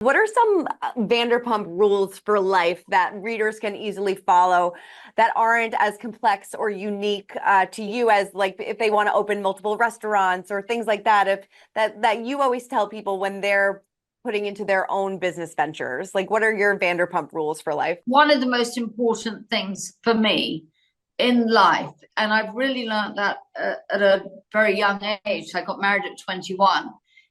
What are some Vanderpump rules for life that readers can easily follow that aren't as complex or unique to you as like if they want to open multiple restaurants or things like that? If that you always tell people when they're putting into their own business ventures, like what are your Vanderpump rules for life? One of the most important things for me in life, and I've really learned that at a very young age, I got married at 21,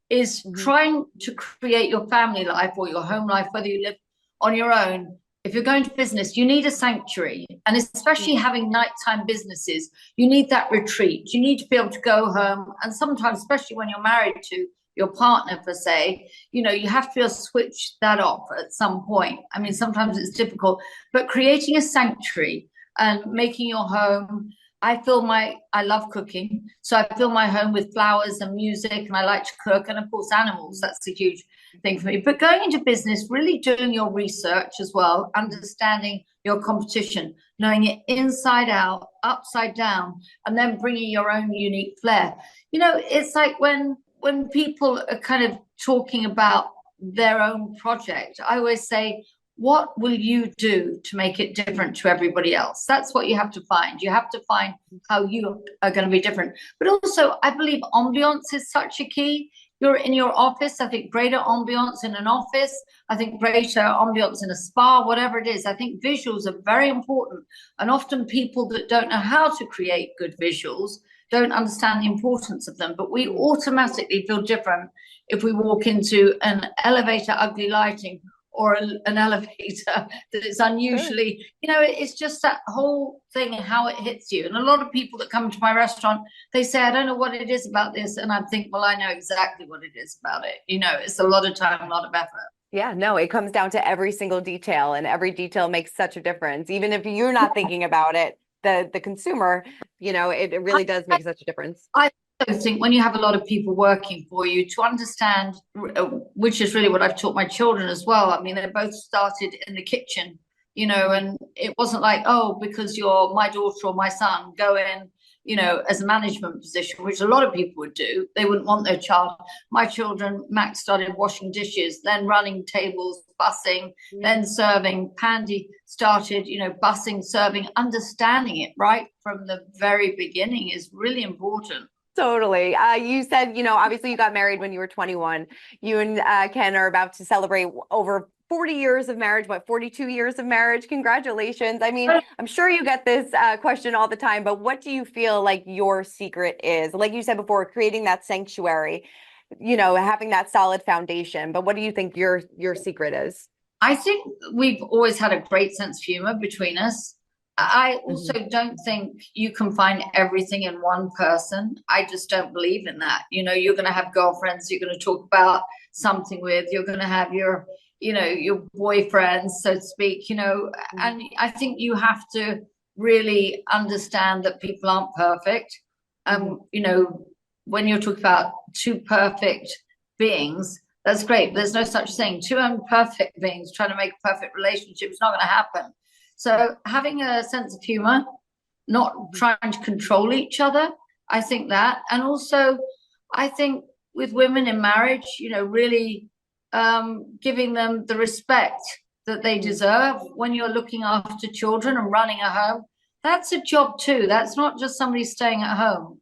is Mhm. trying to create your family life or your home life, whether you live on your own. If you're going to business, you need a sanctuary. And especially having nighttime businesses, you need that retreat. You need to be able to go home. And sometimes, especially when you're married to your partner, per se, you have to be able to switch that off at some point. I mean, sometimes it's difficult, but creating a sanctuary and making your home. I love cooking. So I fill my home with flowers and music, and I like to cook. And of course, animals, that's a huge thing for me. But going into business, really doing your research as well, understanding your competition, knowing it inside out, upside down, and then bringing your own unique flair. It's like when people are kind of talking about their own project, I always say, what will you do to make it different to everybody else? That's what you have to find. You have to find how you are going to be different. But also, I believe ambiance is such a key. You're in your office, I think greater ambiance in an office, I think greater ambiance in a spa, whatever it is. I think visuals are very important. And often people that don't know how to create good visuals don't understand the importance of them. But we automatically feel different if we walk into an elevator, ugly lighting, or an elevator that is Sure. unusually, it's just that whole thing and how it hits you. And a lot of people that come to my restaurant, they say, I don't know what it is about this. And I think, well, I know exactly what it is about it. It's a lot of time, a lot of effort. Yeah, no, it comes down to every single detail, and every detail makes such a difference. Even if you're not thinking about it, the consumer, it really does I, make such a difference. I also think when you have a lot of people working for you to understand, which is really what I've taught my children as well. I mean, they both started in the kitchen, and it wasn't like, oh, because you're my daughter or my son, go in, as a management position, which a lot of people would do. They wouldn't want their child. My children, Max started washing dishes, then running tables, bussing, then serving. Pandy started, bussing, serving, understanding it right from the very beginning is really important. Totally. You said, obviously you got married when you were 21. You and Ken are about to celebrate over 40 years of marriage, what, 42 years of marriage? Congratulations. I mean, I'm sure you get this question all the time, but what do you feel like your secret is? Like you said before, creating that sanctuary, having that solid foundation. But what do you think your secret is? I think we've always had a great sense of humor between us. I also Mhm. don't think you can find everything in one person. I just don't believe in that. You're going to have girlfriends you're going to talk about something with. You're going to have your boyfriends, so to speak, and I think you have to really understand that people aren't perfect. Mhm. When you're talking about two perfect beings, that's great. But there's no such thing. Two imperfect beings trying to make a perfect relationship is not going to happen. So having a sense of humor, not Mhm. trying to control each other, I think that. And also, I think with women in marriage, really giving them the respect that they Mhm. deserve when you're looking after children and running a home. That's a job too. That's not just somebody staying at home.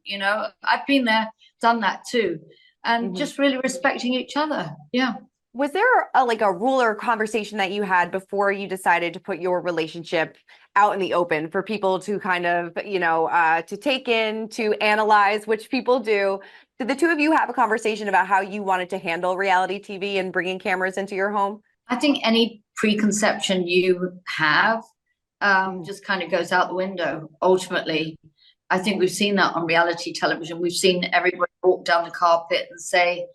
I've been there, done that too. And Mhm. just really respecting each other. Yeah. Was there like a rule or conversation that you had before you decided to put your relationship out in the open for people to kind of, to take in, to analyze, which people do? Did the two of you have a conversation about how you wanted to handle reality TV and bringing cameras into your home? I think any preconception you have Mhm. just kind of goes out the window ultimately. I think we've seen that on reality television. We've seen everybody walk down the carpet and say,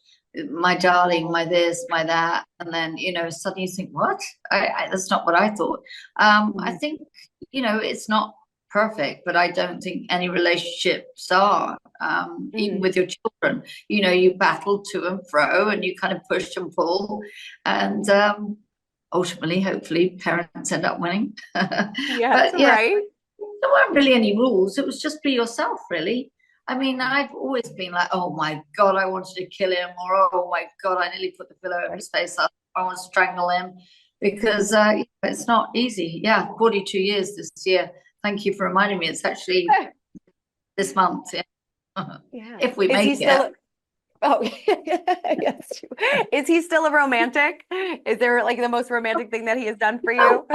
my darling, my this, my that. And then, suddenly you think, what? That's not what I thought. I Mhm. think, it's not perfect, but I don't think any relationships are, even Mhm. with your children. You battle to and fro and you kind of push and pull. And ultimately, hopefully, parents end up winning. Yes, But yeah, right. there weren't really any rules. It was just be yourself, really. I mean, I've always been like, oh my God, I wanted to kill him, or oh my God, I nearly put the pillow over his face. I want to strangle him because it's not easy. Yeah, 42 years this year. Thank you for reminding me. It's actually this month. Yeah. Yeah. If we Is make he still? it. Oh, yes. Is he still a romantic? Is there like the most romantic thing that he has done for you?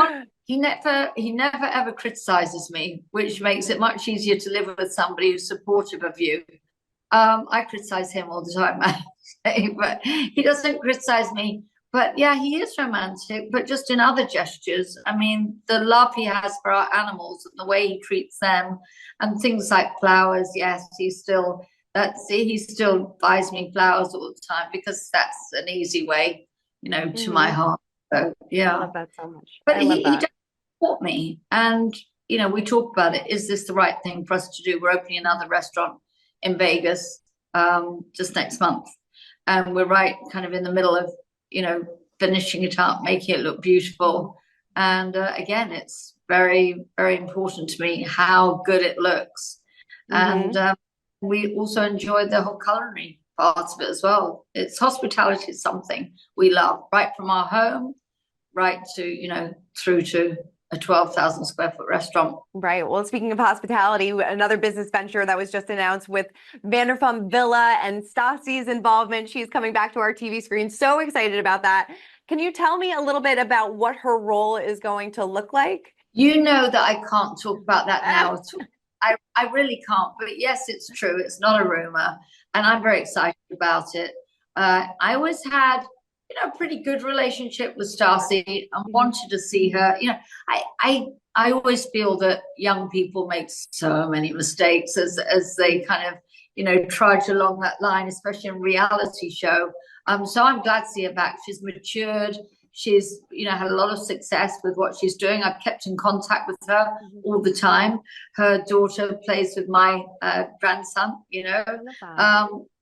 He never ever criticizes me, which makes it much easier to live with somebody who's supportive of you. I criticize him all the time, I say, but he doesn't criticize me. But yeah, he is romantic, but just in other gestures. I mean, the love he has for our animals and the way he treats them and things like flowers. Yes, he still buys me flowers all the time because that's an easy way, to my heart. So I yeah. love that so much. But I love he that. does support me. And, we talk about it. Is this the right thing for us to do? We're opening another restaurant in Vegas just next month. And we're right kind of in the middle of, finishing it up, making it look beautiful. And again, it's very, very important to me how good it looks. And we also enjoy the whole culinary parts of it as well. It's hospitality is something we love, right from our home, right to, through to a 12,000 square foot restaurant. Right. Well, speaking of hospitality, another business venture that was just announced with Vanderpump Villa and Stassi's involvement. She's coming back to our TV screen. So excited about that. Can you tell me a little bit about what her role is going to look like? You know that I can't talk about that now at all. I really can't. But yes, it's true. It's not a rumor. And I'm very excited about it. I always had a pretty good relationship with Stassi and wanted to see her. I always feel that young people make so many mistakes as they kind of, trudge along that line, especially in reality show. So I'm glad to see her back. She's matured. She's, had a lot of success with what she's doing. I've kept in contact with her all the time. Her daughter plays with my grandson,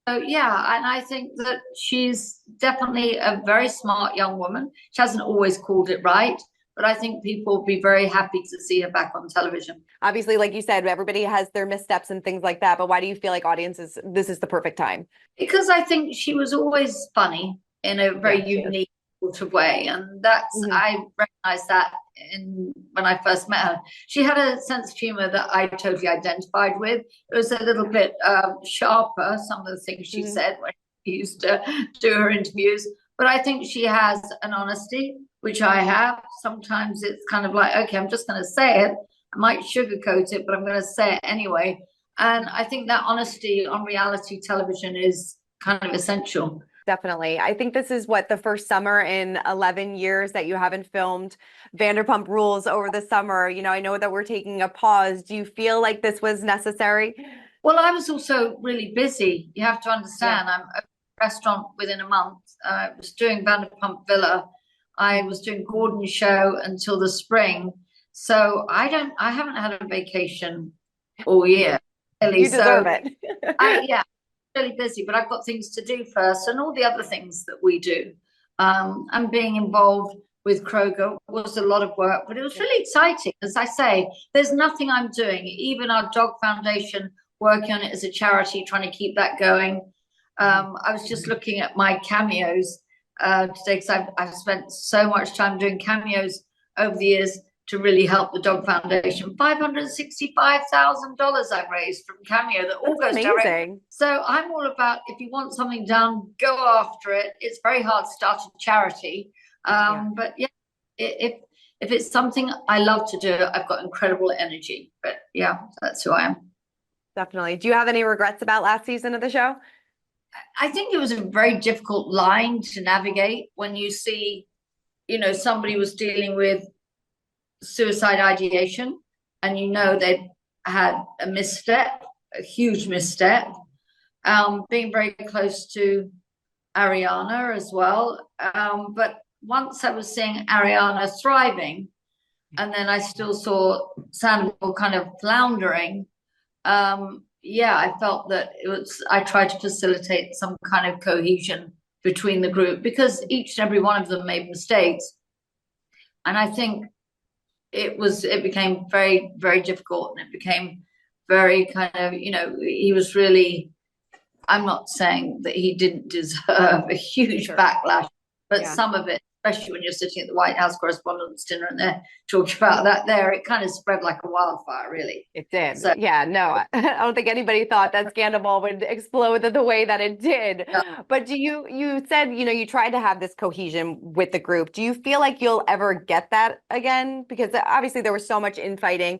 So yeah, and I think that she's definitely a very smart young woman. She hasn't always called it right, but I think people will be very happy to see her back on television. Obviously, like you said, everybody has their missteps and things like that. But why do you feel like audiences, this is the perfect time? Because I think she was always funny in a very unique sort of way. And I recognized that when I first met her. She had a sense of humor that I totally identified with. It was a little bit sharper, some of the things she said when she used to do her interviews. But I think she has an honesty, which I have. Sometimes it's kind of like, okay, I'm just going to say it. I might sugarcoat it, but I'm going to say it anyway. And I think that honesty on reality television is kind of essential. Definitely. I think this is the first summer in 11 years that you haven't filmed Vanderpump Rules over the summer. I know that we're taking a pause. Do you feel like this was necessary? Well, I was also really busy. You have to understand, I'm at a restaurant within a month. I was doing Vanderpump Villa. I was doing Gordon's show until the spring. So I haven't had a vacation all year. Really. You deserve it. Really busy, but I've got things to do first and all the other things that we do. And being involved with Kroger was a lot of work, but it was really exciting. As I say, there's nothing I'm doing, even our dog foundation, working on it as a charity, trying to keep that going. I was just looking at my cameos today because I've spent so much time doing cameos over the years to really help the dog foundation. $565,000 I've raised from cameo that all goes direct. So I'm all about, if you want something done, go after it. It's very hard to start a charity. But yeah, if it's something I love to do, I've got incredible energy. But yeah, that's who I am. Definitely. Do you have any regrets about last season of the show? I think it was a very difficult line to navigate when you see, somebody was dealing with suicide ideation and they'd had a misstep, a huge misstep, being very close to Ariana as well, but once I was seeing Ariana thriving and then I still saw Sandoval kind of floundering, I felt that I tried to facilitate some kind of cohesion between the group because each and every one of them made mistakes, and I think it became very, very difficult, and it became very kind of, he was really, I'm not saying that he didn't deserve a huge backlash, but some of it especially when you're sitting at the White House Correspondents' Dinner and they're talking about that there, it kind of spread like a wildfire, really. It did. So, Yeah, no, I don't think anybody thought that scandal would explode the way that it did. yeah. But you said, you tried to have this cohesion with the group. Do you feel like you'll ever get that again? Because obviously there was so much infighting,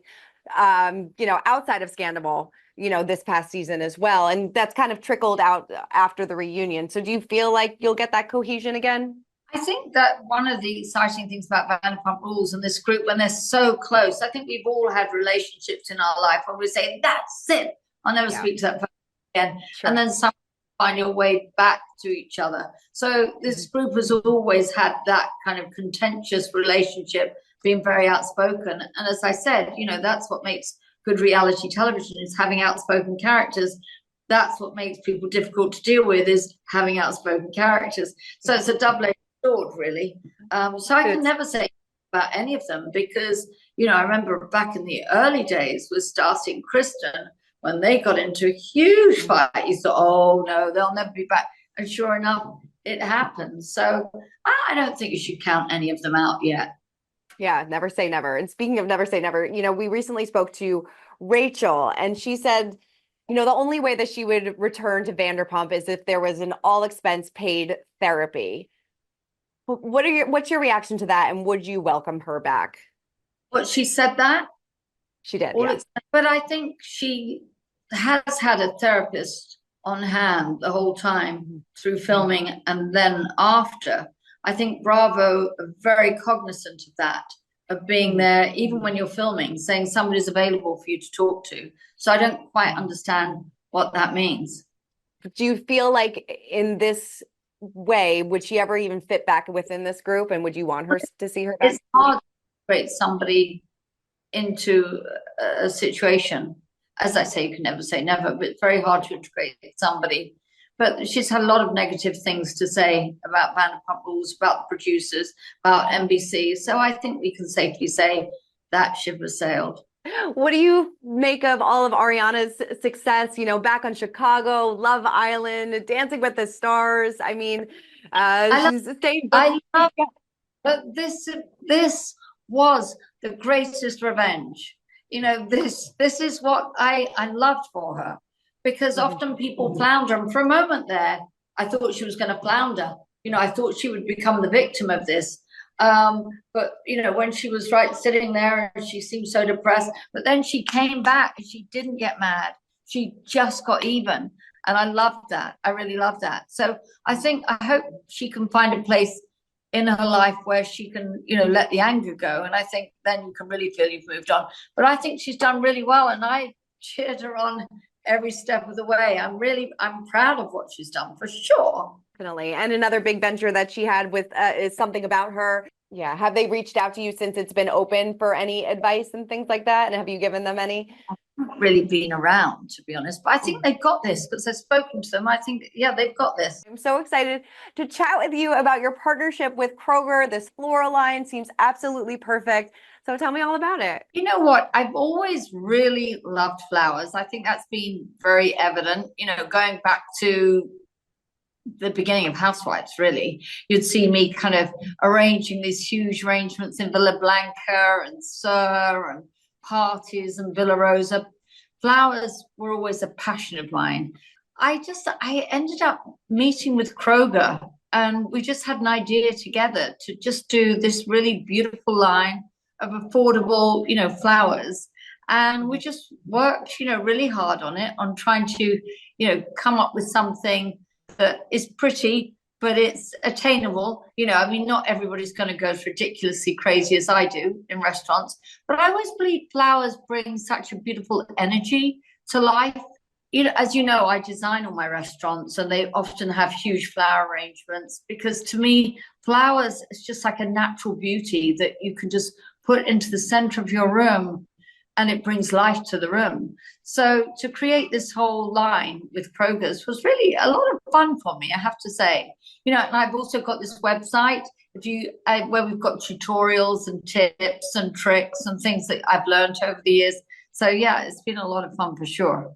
outside of scandal, this past season as well. And that's kind of trickled out after the reunion. So do you feel like you'll get that cohesion again? I think that one of the exciting things about Vanderpump Rules and this group, when they're so close, I think we've all had relationships in our life where we say, that's it, I'll never Yeah. speak to that person again. Sure. And then some find your way back to each other. So this group has always had that kind of contentious relationship, being very outspoken. And as I said, that's what makes good reality television, is having outspoken characters. That's what makes people difficult to deal with, is having outspoken characters. So it's a double-edged sword, really. So I can never say about any of them, because I remember back in the early days with Stassi and Kristen, when they got into a huge fight, you thought, oh no, they'll never be back. And sure enough, it happened. So I don't think you should count any of them out yet. Yeah, never say never. And speaking of never say never, we recently spoke to Rachel, and she said, the only way that she would return to Vanderpump is if there was an all expense paid therapy. What's your reaction to that? And would you welcome her back? But she said that? She did, yeah. But I think she has had a therapist on hand the whole time through filming and then after. I think Bravo are very cognizant of that, of being there, even when you're filming, saying somebody's available for you to talk to. So I don't quite understand what that means. Do you feel like in this way, would she ever even fit back within this group? And would you want her to see her back? It's hard to integrate somebody into a situation. As I say, you can never say never, but it's very hard to integrate somebody. But she's had a lot of negative things to say about Vanderpump Rules, about the producers, about NBC. So I think we can safely say that ship has sailed. What do you make of all of Ariana's success, back on Chicago, Love Island, Dancing with the Stars? I mean, she's staying. I love, but this was the greatest revenge. This is what I loved for her, because often people flounder, and for a moment there, I thought she was going to flounder. I thought she would become the victim of this. But when she was sitting there and she seemed so depressed, but then she came back and she didn't get mad. She just got even. And I loved that. I really love that. So I hope she can find a place in her life where she can, let the anger go. And I think then you can really feel you've moved on. But I think she's done really well. And I cheered her on every step of the way. I'm proud of what she's done, for sure. Definitely. And another big venture that she had with is Something About Her. Yeah. Have they reached out to you since it's been open for any advice and things like that? And have you given them any? I haven't really been around, to be honest, but I think they've got this, because I've spoken to them. I think, yeah, they've got this. I'm so excited to chat with you about your partnership with Kroger. This floral line seems absolutely perfect. So tell me all about it. You know what? I've always really loved flowers. I think that's been very evident, going back to the beginning of Housewives, really. You'd see me kind of arranging these huge arrangements in Villa Blanca and Sur and parties and Villa Rosa. Flowers were always a passion of mine. I ended up meeting with Kroger, and we just had an idea together to just do this really beautiful line of affordable, flowers. And we just worked, really hard on it, on trying to, come up with something that is pretty, but it's attainable. Not everybody's going to go as ridiculously crazy as I do in restaurants, but I always believe flowers bring such a beautiful energy to life. As you know, I design all my restaurants, and they often have huge flower arrangements, because to me, flowers is just like a natural beauty that you can just put into the center of your room, and it brings life to the room. So to create this whole line with Kroger's was really a lot of fun for me, I have to say. And I've also got this website where we've got tutorials and tips and tricks and things that I've learned over the years. So yeah, it's been a lot of fun for sure.